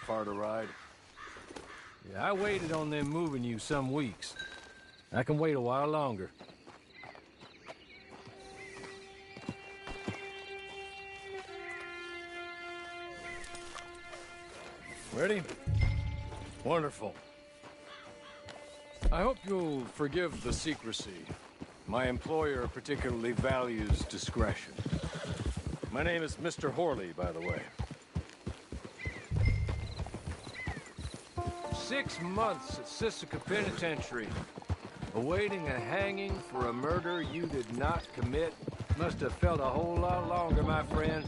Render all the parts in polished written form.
far to ride. Yeah, I waited on them moving you some weeks. I can wait a while longer. Ready? Wonderful. I hope you'll forgive the secrecy. My employer particularly values discretion. My name is Mr. Horley, by the way. 6 months at Sisika Penitentiary, awaiting a hanging for a murder you did not commit. Must have felt a whole lot longer, my friend.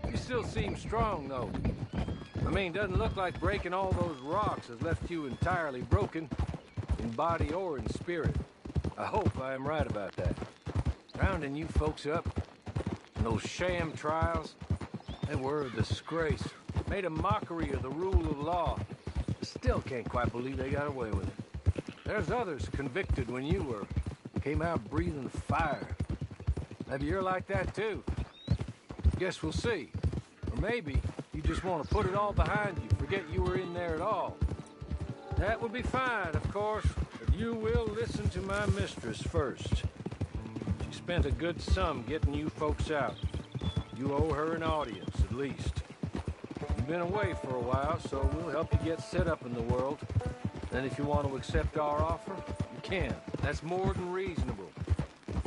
You still seem strong, though. I mean, doesn't look like breaking all those rocks has left you entirely broken, in body or in spirit. I hope I am right about that. Rounding you folks up, and those sham trials, they were a disgrace. Made a mockery of the rule of law. Still can't quite believe they got away with it. There's others convicted when you were. Came out breathing fire. Maybe you're like that too. Guess we'll see. Or maybe you just want to put it all behind you, forget you were in there at all. That would be fine, of course, but you will listen to my mistress first. She spent a good sum getting you folks out. You owe her an audience, at least. You've been away for a while, so we'll help you get set up in the world. And if you want to accept our offer, you can. That's more than reasonable.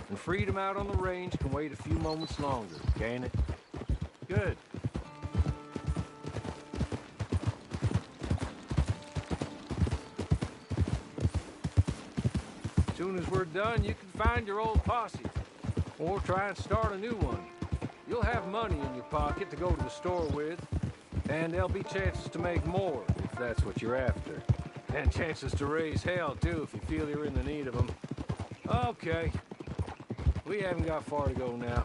And freedom out on the range can wait a few moments longer, can't it? Good. As soon as we're done, you can find your old posse. Or try and start a new one. You'll have money in your pocket to go to the store with. And there'll be chances to make more, if that's what you're after. And chances to raise hell, too, if you feel you're in the need of them. Okay. We haven't got far to go now.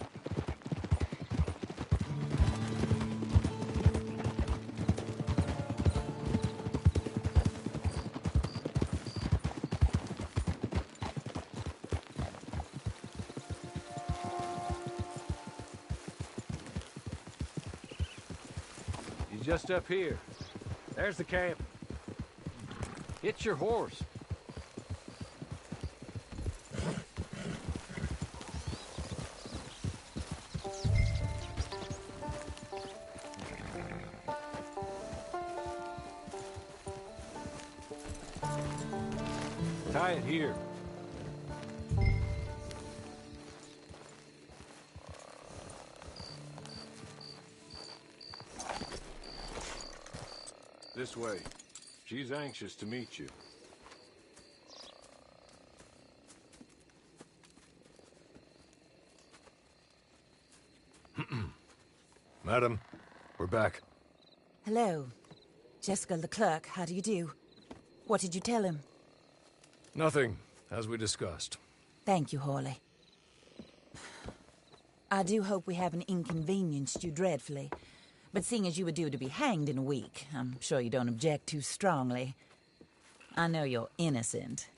Just up here. There's the camp. It's your horse. Tie it here. This way. She's anxious to meet you. Madam, we're back. Hello. Jessica Leclerc, how do you do? What did you tell him? Nothing, as we discussed. Thank you, Horley. I do hope we haven't inconvenienced you dreadfully. But seeing as you were due to be hanged in a week, I'm sure you don't object too strongly. I know you're innocent.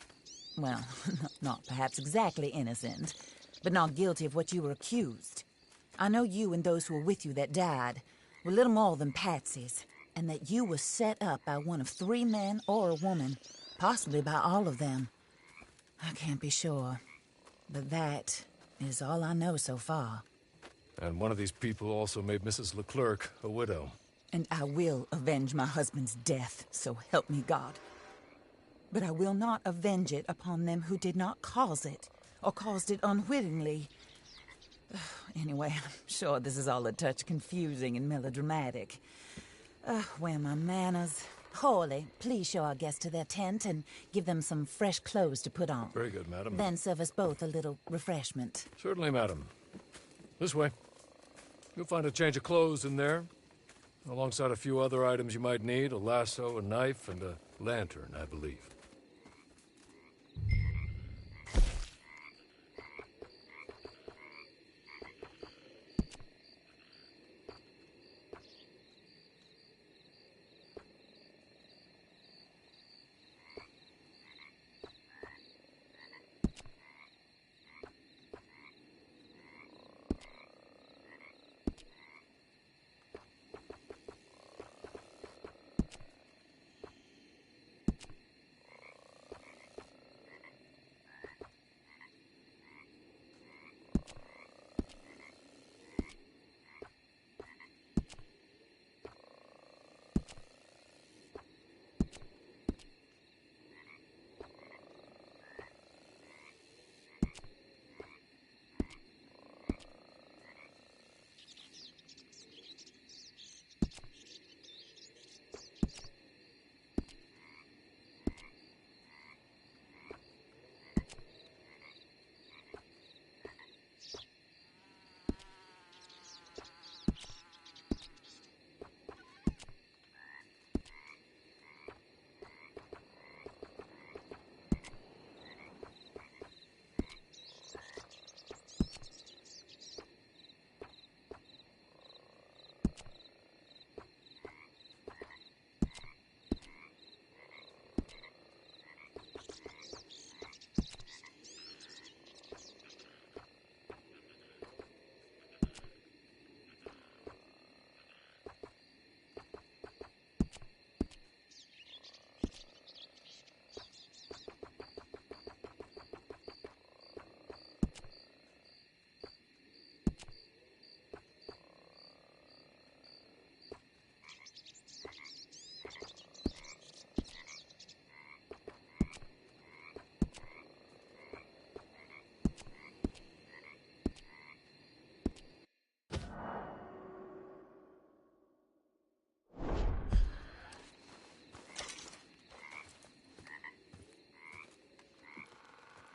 Well, not perhaps exactly innocent, but not guilty of what you were accused. I know you and those who were with you that died were little more than patsies, and that you were set up by one of 3 men or a woman, possibly by all of them. I can't be sure, but that is all I know so far. And one of these people also made Mrs. Leclerc a widow. And I will avenge my husband's death, so help me God. But I will not avenge it upon them who did not cause it, or caused it unwittingly. Anyway, I'm sure this is all a touch confusing and melodramatic. Where are my manners? Horley, please show our guests to their tent and give them some fresh clothes to put on. Very good, madam. Then serve us both a little refreshment. Certainly, madam. This way. You'll find a change of clothes in there, alongside a few other items you might need, a lasso, a knife, and a lantern, I believe.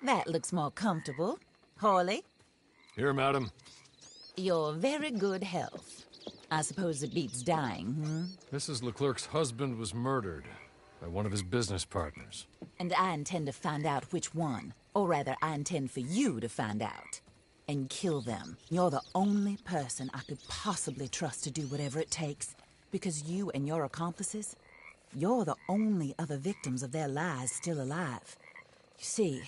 That looks more comfortable. Hawley, Here, madam. your very good health. I suppose it beats dying, hmm? Mrs. Leclerc's husband was murdered by one of his business partners. And I intend to find out which one. Or rather, I intend for you to find out. And kill them. You're the only person I could possibly trust to do whatever it takes. Because you and your accomplices, you're the only other victims of their lies still alive. You see,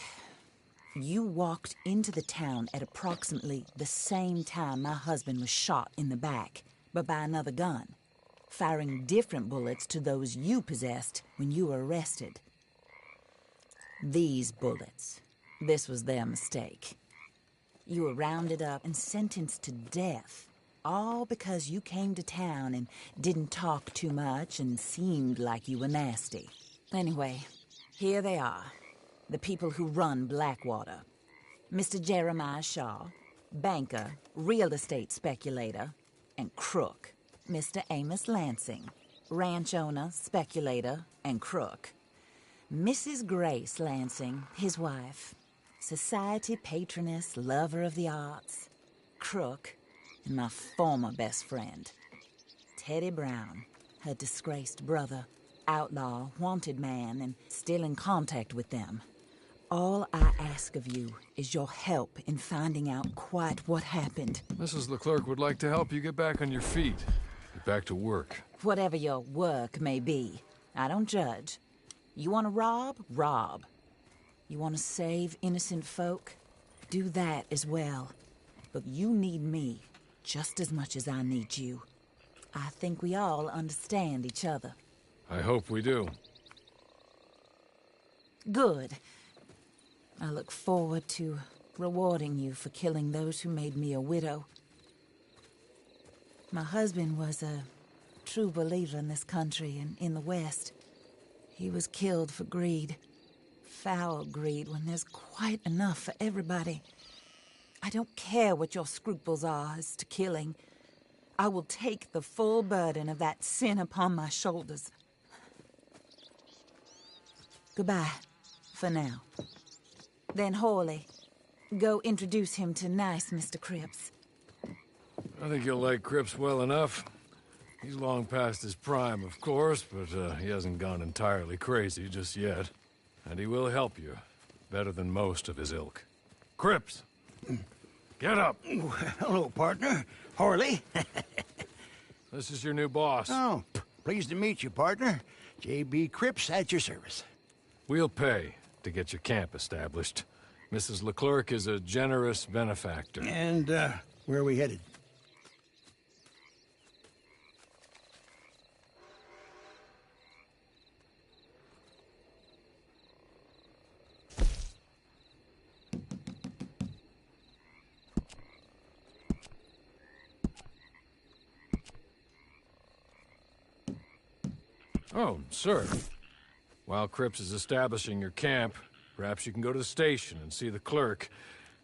you walked into the town at approximately the same time my husband was shot in the back, but by another gun, firing different bullets to those you possessed when you were arrested. These bullets, this was their mistake. You were rounded up and sentenced to death, all because you came to town and didn't talk too much and seemed like you were nasty. Anyway, here they are, the people who run Blackwater. Mr. Jeremiah Shaw, banker, real estate speculator, and crook. Mr. Amos Lansing, ranch owner, speculator, and crook. Mrs. Grace Lansing, his wife, society patroness, lover of the arts, crook, and my former best friend, Teddy Brown, her disgraced brother, outlaw, wanted man, and still in contact with them. All I ask of you is your help in finding out quite what happened. Mrs. Leclerc would like to help you get back on your feet. Get back to work. Whatever your work may be, I don't judge. You want to rob? Rob. You want to save innocent folk? Do that as well. But you need me just as much as I need you. I think we all understand each other. I hope we do. Good. I look forward to rewarding you for killing those who made me a widow. My husband was a true believer in this country and in the West. He was killed for greed. Foul greed when there's quite enough for everybody. I don't care what your scruples are as to killing. I will take the full burden of that sin upon my shoulders. Goodbye, for now. Then Hawley, go introduce him to nice Mr. Cripps. I think you'll like Cripps well enough. He's long past his prime, of course, but he hasn't gone entirely crazy just yet. And he will help you, better than most of his ilk. Cripps! Get up! Hello, partner. Hawley. This is your new boss. Oh, pleased to meet you, partner. J.B. Cripps at your service. We'll pay to get your camp established. Mrs. Leclerc is a generous benefactor. And, where are we headed? Oh, sir. While Cripps is establishing your camp, perhaps you can go to the station and see the clerk,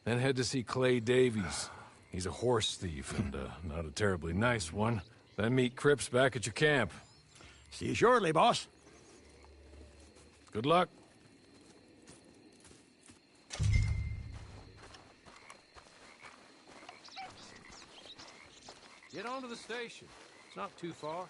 then head to see Clay Davies. He's a horse thief, and not a terribly nice one. Then meet Cripps back at your camp. See you shortly, boss. Good luck. Get on to the station. It's not too far.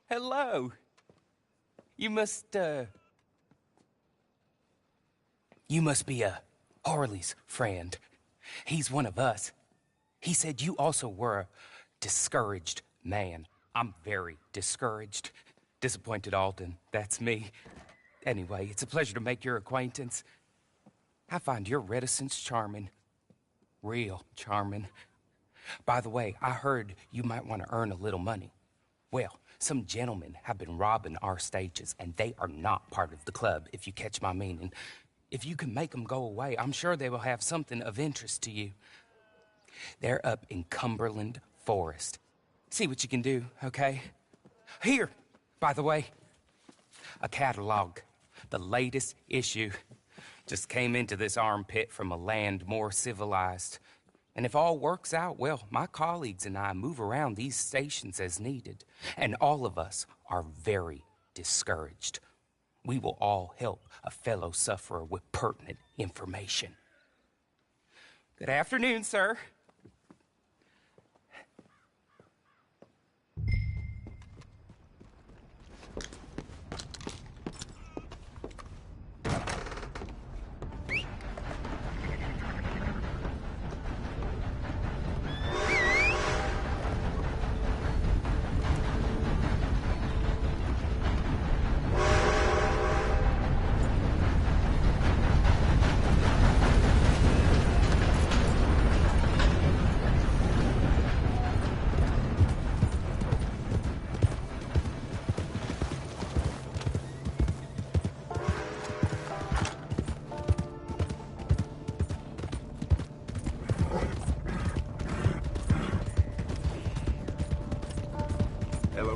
hello. You must be Harley's friend. He's one of us. He said you also were a discouraged man. I'm very discouraged. Disappointed Alden, that's me. Anyway, it's a pleasure to make your acquaintance. I find your reticence charming. Real charming. By the way, I heard you might want to earn a little money. Well, some gentlemen have been robbing our stages, and they are not part of the club, if you catch my meaning. If you can make them go away, I'm sure they will have something of interest to you. They're up in Cumberland Forest. See what you can do, okay? Here, by the way, a catalog. The latest issue. Just came into this armpit from a land more civilized. And if all works out, well, my colleagues and I move around these stations as needed. And all of us are very discouraged. We will all help a fellow sufferer with pertinent information. Good afternoon, sir. Hello.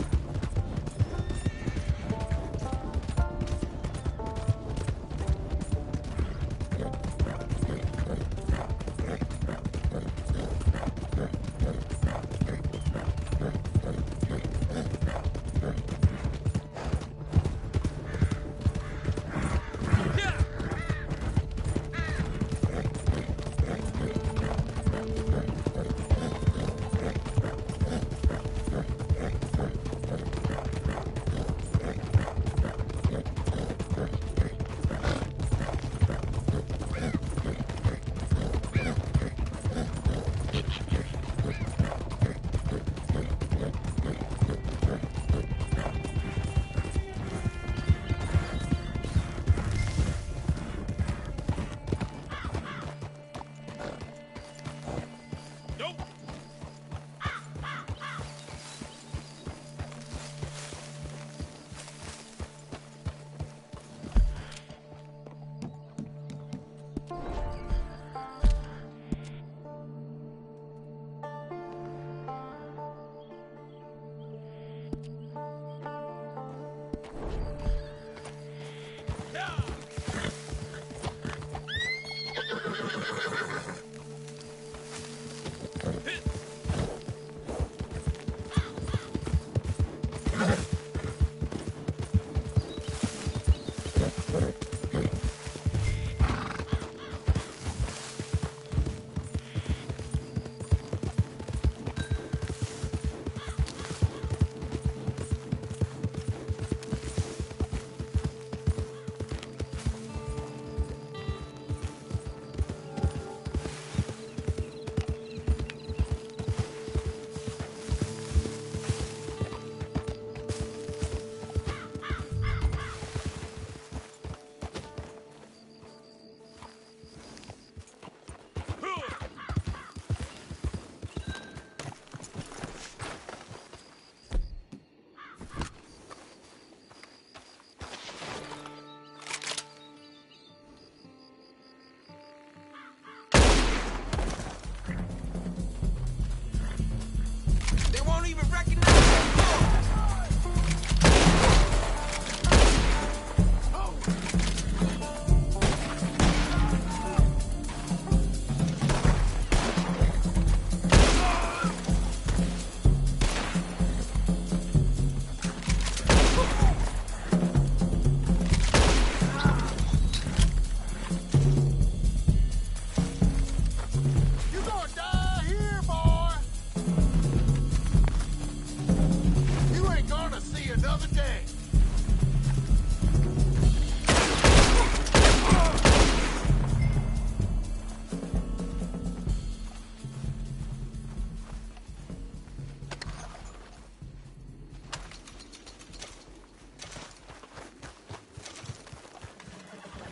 another day.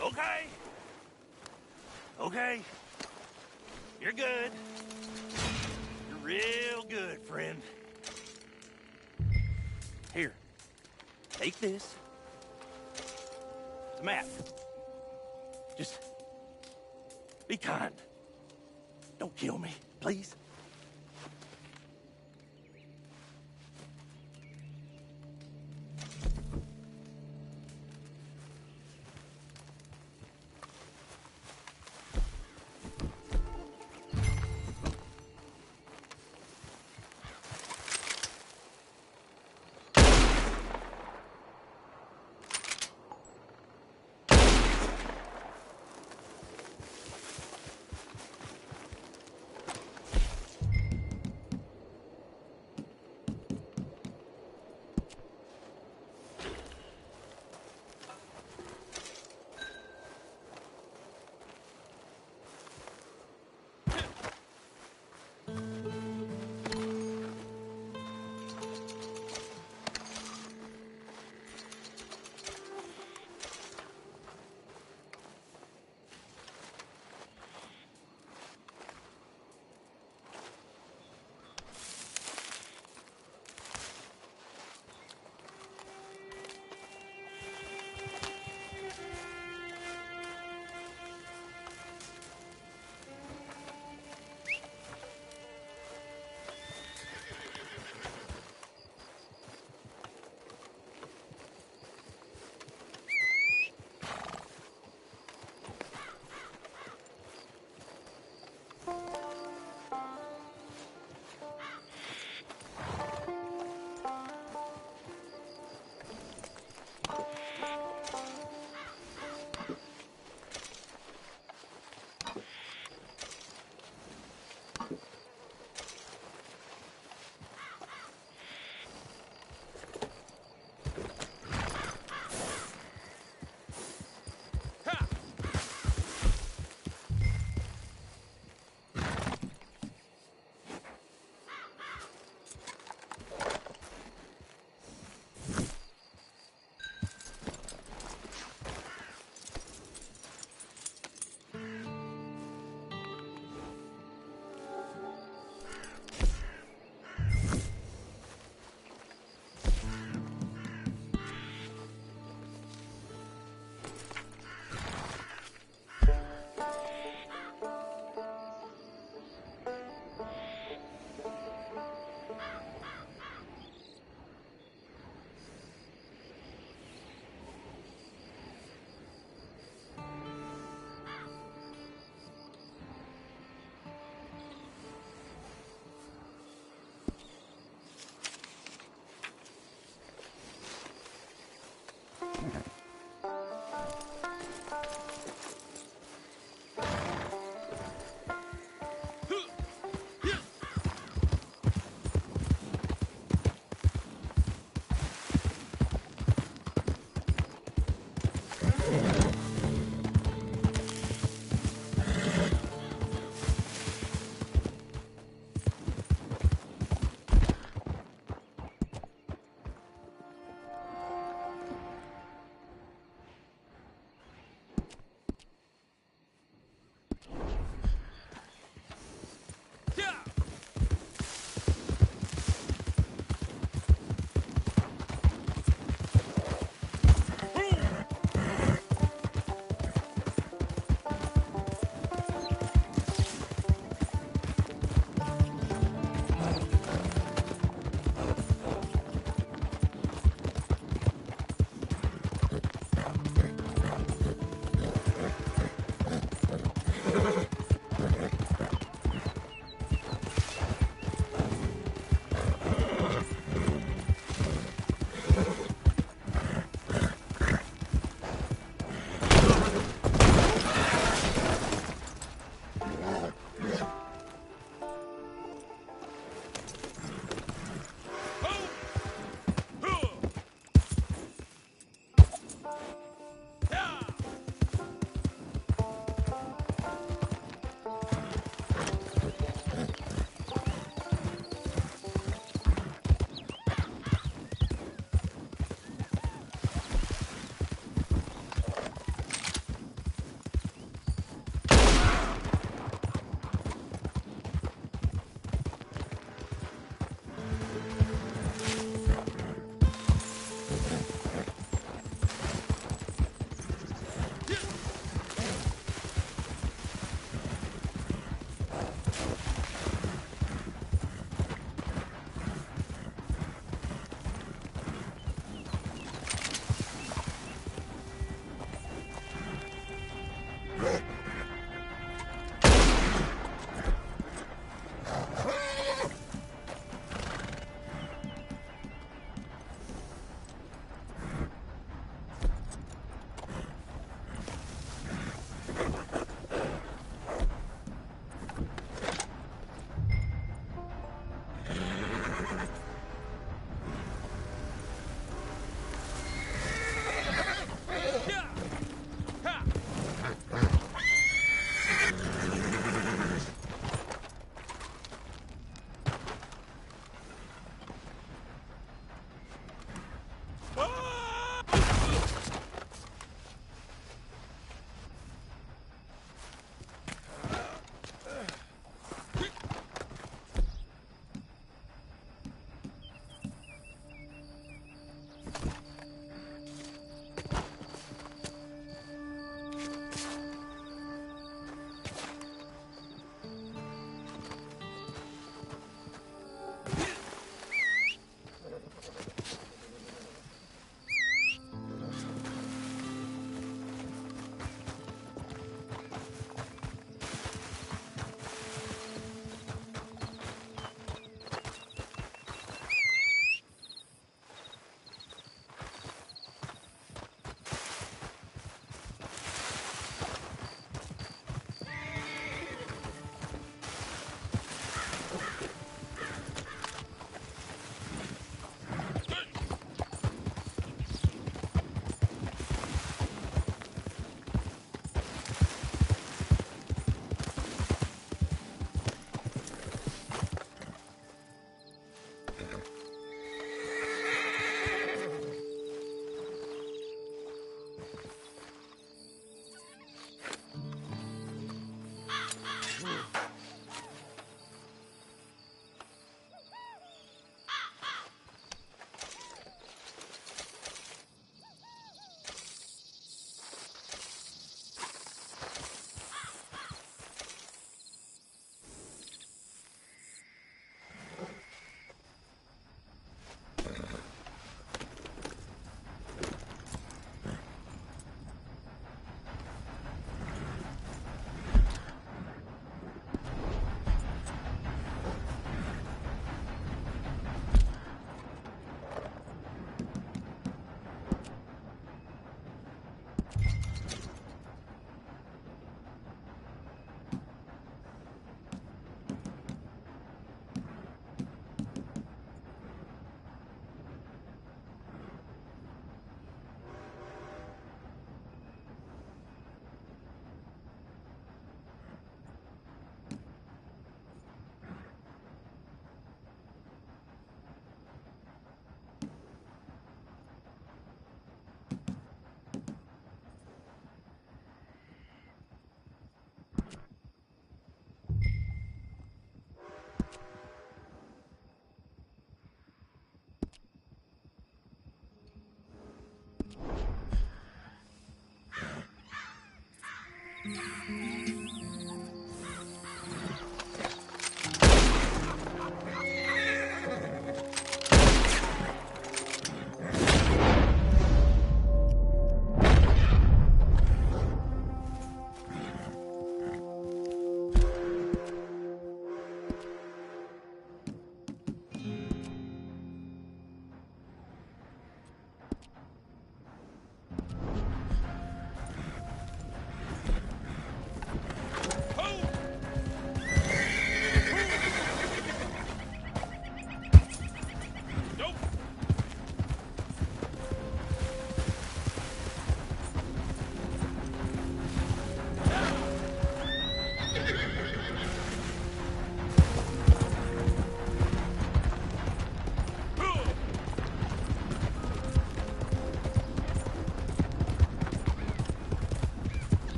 Okay. Okay. You're good. You're real good, friend. Here. Take this. It's a map. Just be kind. Don't kill me, please.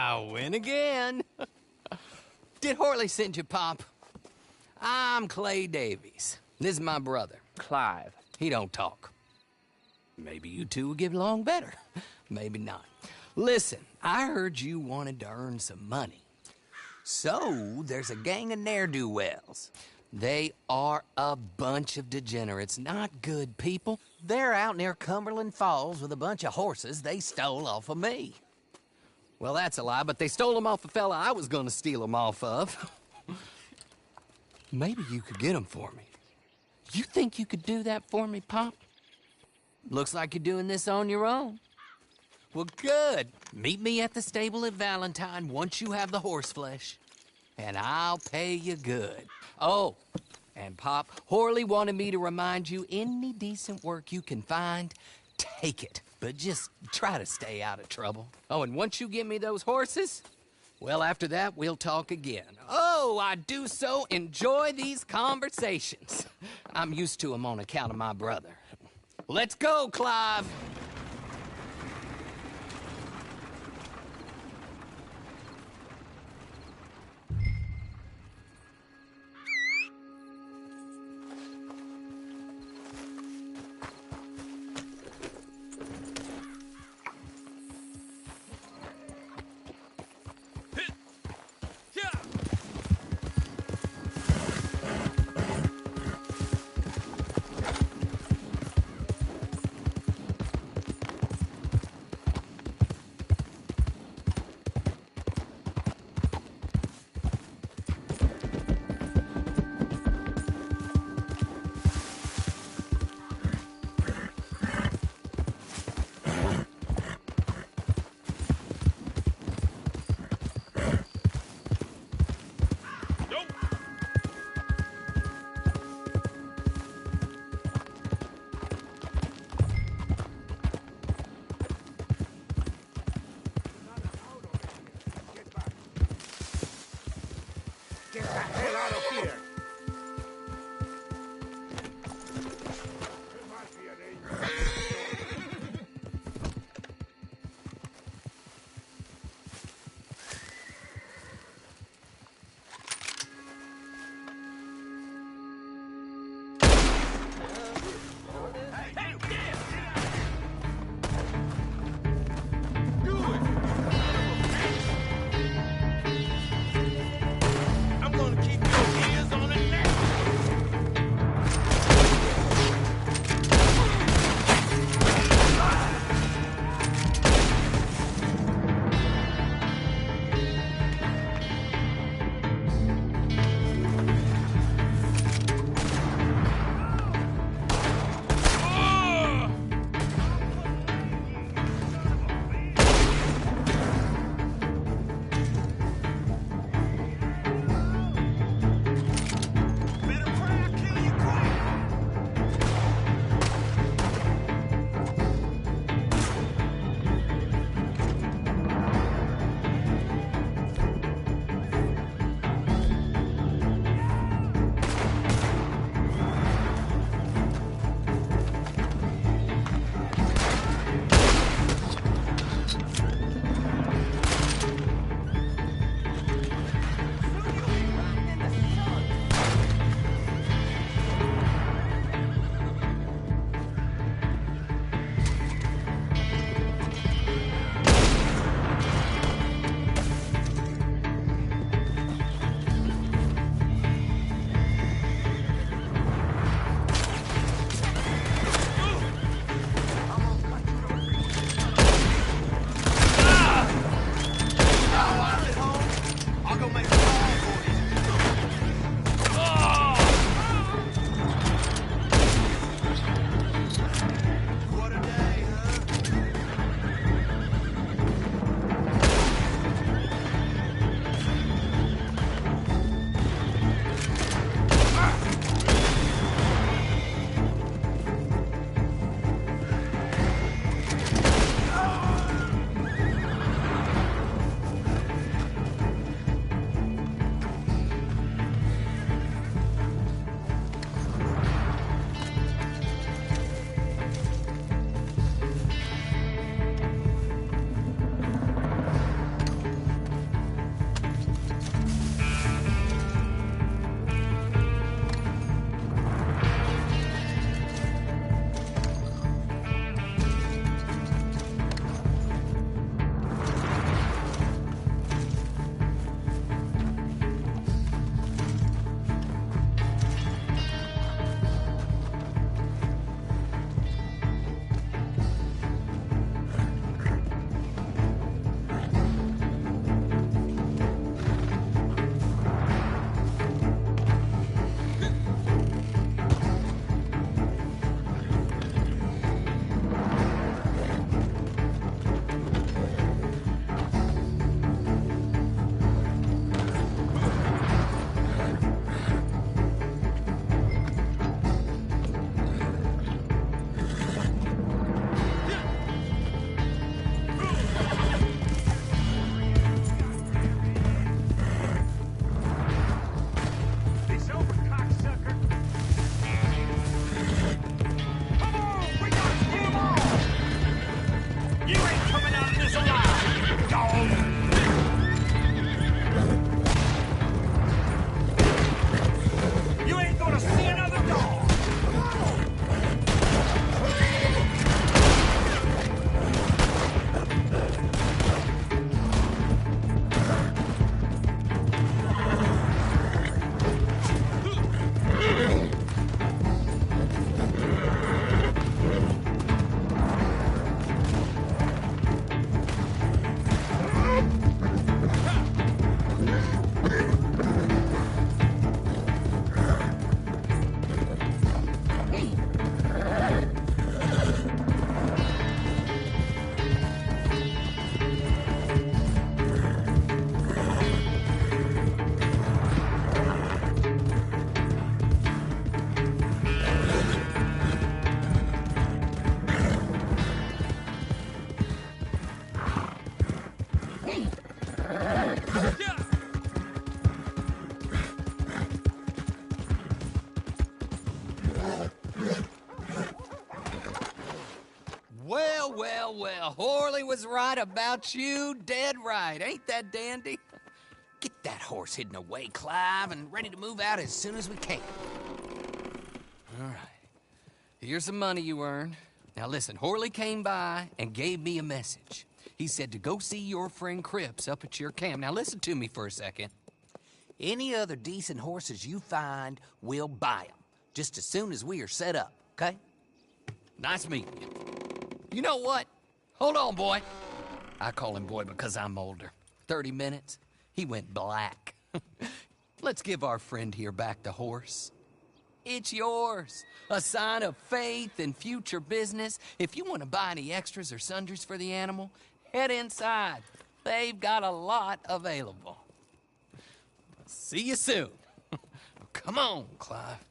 I win again. Did Horley send you, Pop? I'm Clay Davies. This is my brother, Clive. He don't talk. Maybe you two will get along better. Maybe not. Listen, I heard you wanted to earn some money. So, there's a gang of ne'er-do-wells. They are a bunch of degenerates, not good people. They're out near Cumberland Falls with a bunch of horses they stole off of me. Well, that's a lie, but they stole them off a fella I was gonna steal them off of. Maybe you could get them for me. You think you could do that for me, Pop? Looks like you're doing this on your own. Well, good. Meet me at the stable at Valentine once you have the horse flesh. And I'll pay you good. Oh, and Pop, Horley wanted me to remind you, any decent work you can find, take it. But just try to stay out of trouble. Oh, and once you give me those horses, well, after that, we'll talk again. Oh, I do so enjoy these conversations. I'm used to them on account of my brother. Let's go, Clive. Get the hell out of here! There must be an angel. I'm gonna keep your ears on. Well, well, well. Horley was right about you. Dead right. Ain't that dandy? Get that horse hidden away, Clive, and ready to move out as soon as we can. All right. Here's the money you earned. Now listen, Horley came by and gave me a message. He said to go see your friend Cripps up at your camp. Now listen to me for a second. Any other decent horses you find, we'll buy them. Just as soon as we are set up, okay? Nice meeting you. You know what? Hold on, boy. I call him boy because I'm older. 30 minutes, he went black. Let's give our friend here back the horse. It's yours. A sign of faith and future business. If you want to buy any extras or sundries for the animal, head inside. They've got a lot available. See you soon. Come on, Clive.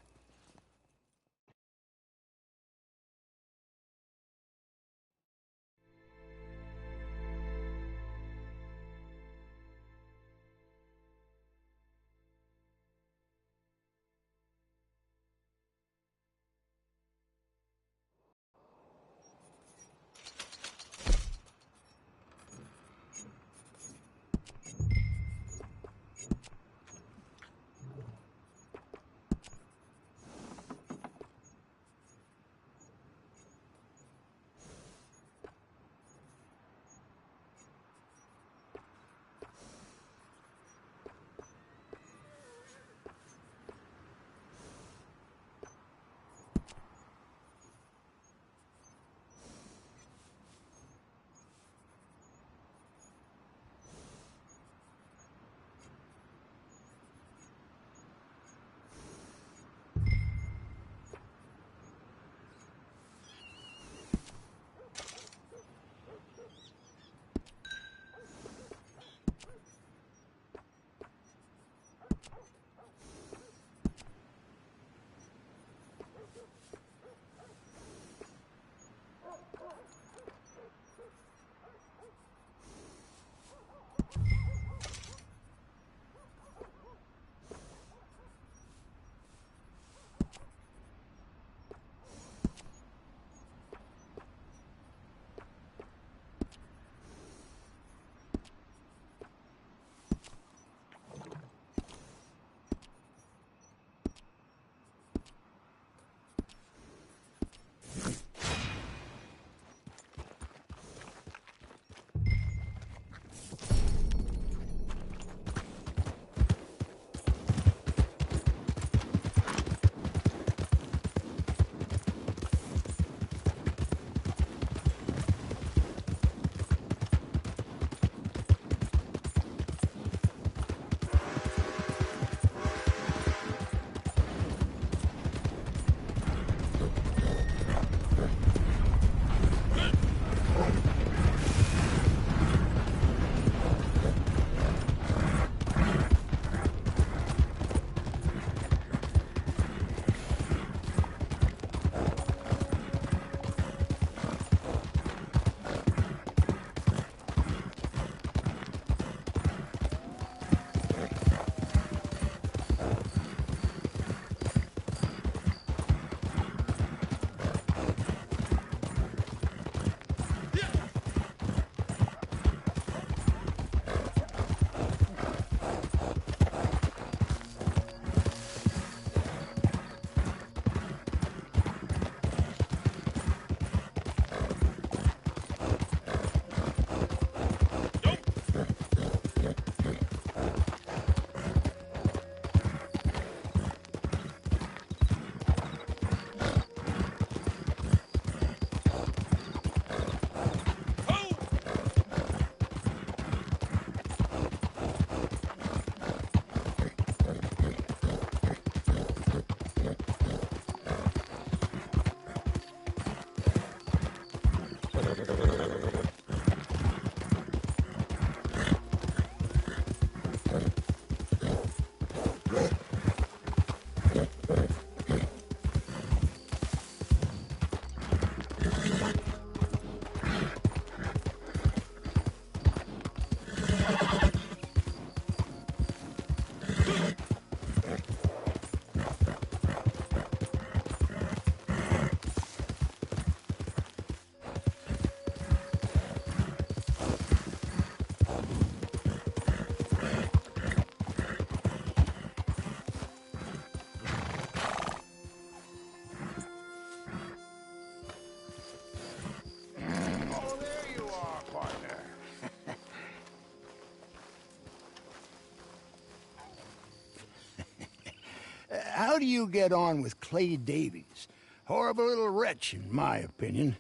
how do you get on with Clay Davies? Horrible little wretch, in my opinion.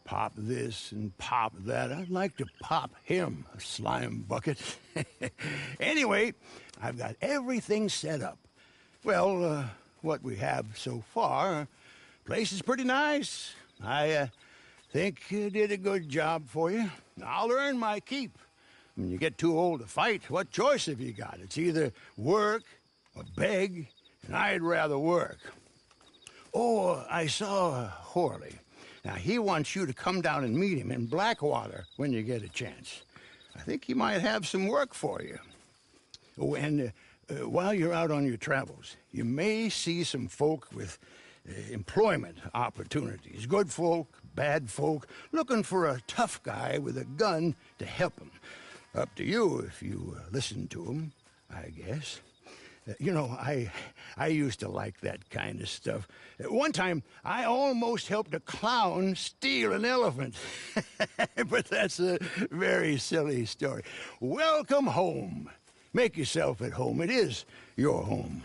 Pop this and pop that. I'd like to pop him, a slime bucket. Anyway, I've got everything set up. Well, what we have so far, place is pretty nice. I think you did a good job for you. I'll earn my keep. When you get too old to fight, what choice have you got? It's either work or beg, and I'd rather work. Oh, I saw Horley. Now, he wants you to come down and meet him in Blackwater when you get a chance. I think he might have some work for you. Oh, and while you're out on your travels, you may see some folk with employment opportunities. Good folk, bad folk, looking for a tough guy with a gun to help them. Up to you if you listen to them, I guess. You know, I used to like that kind of stuff. One time, I almost helped a clown steal an elephant. But that's a very silly story. Welcome home. Make yourself at home. It is your home.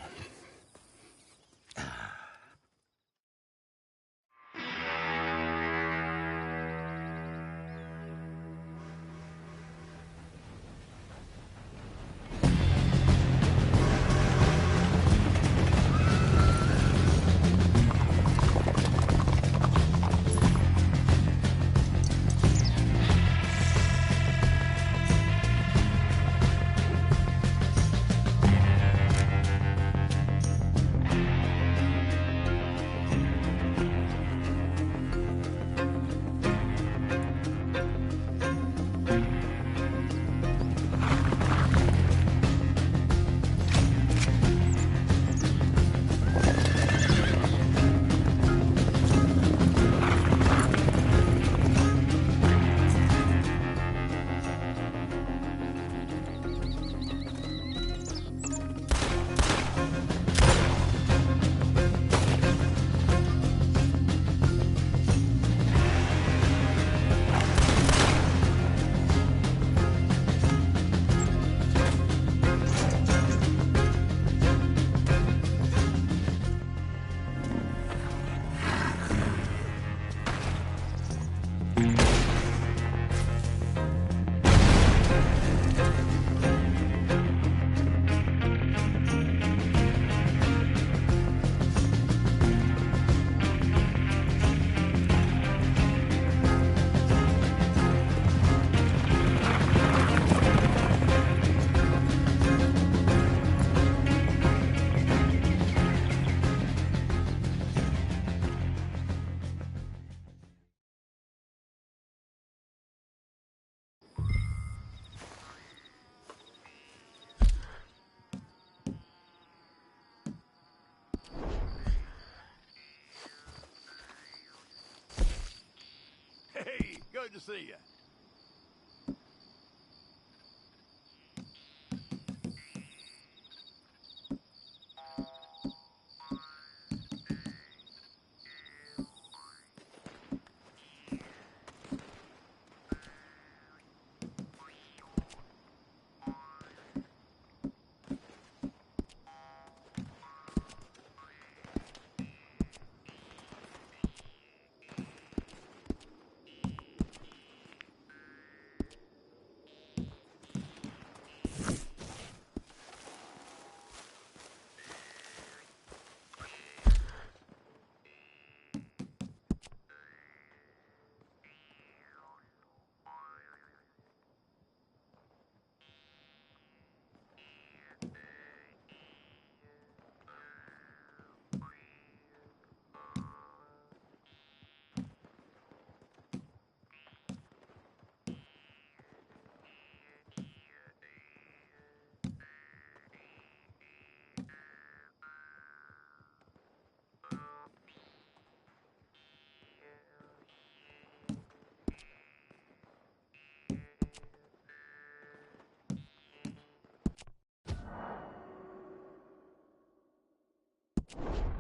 Hey, good to see you. You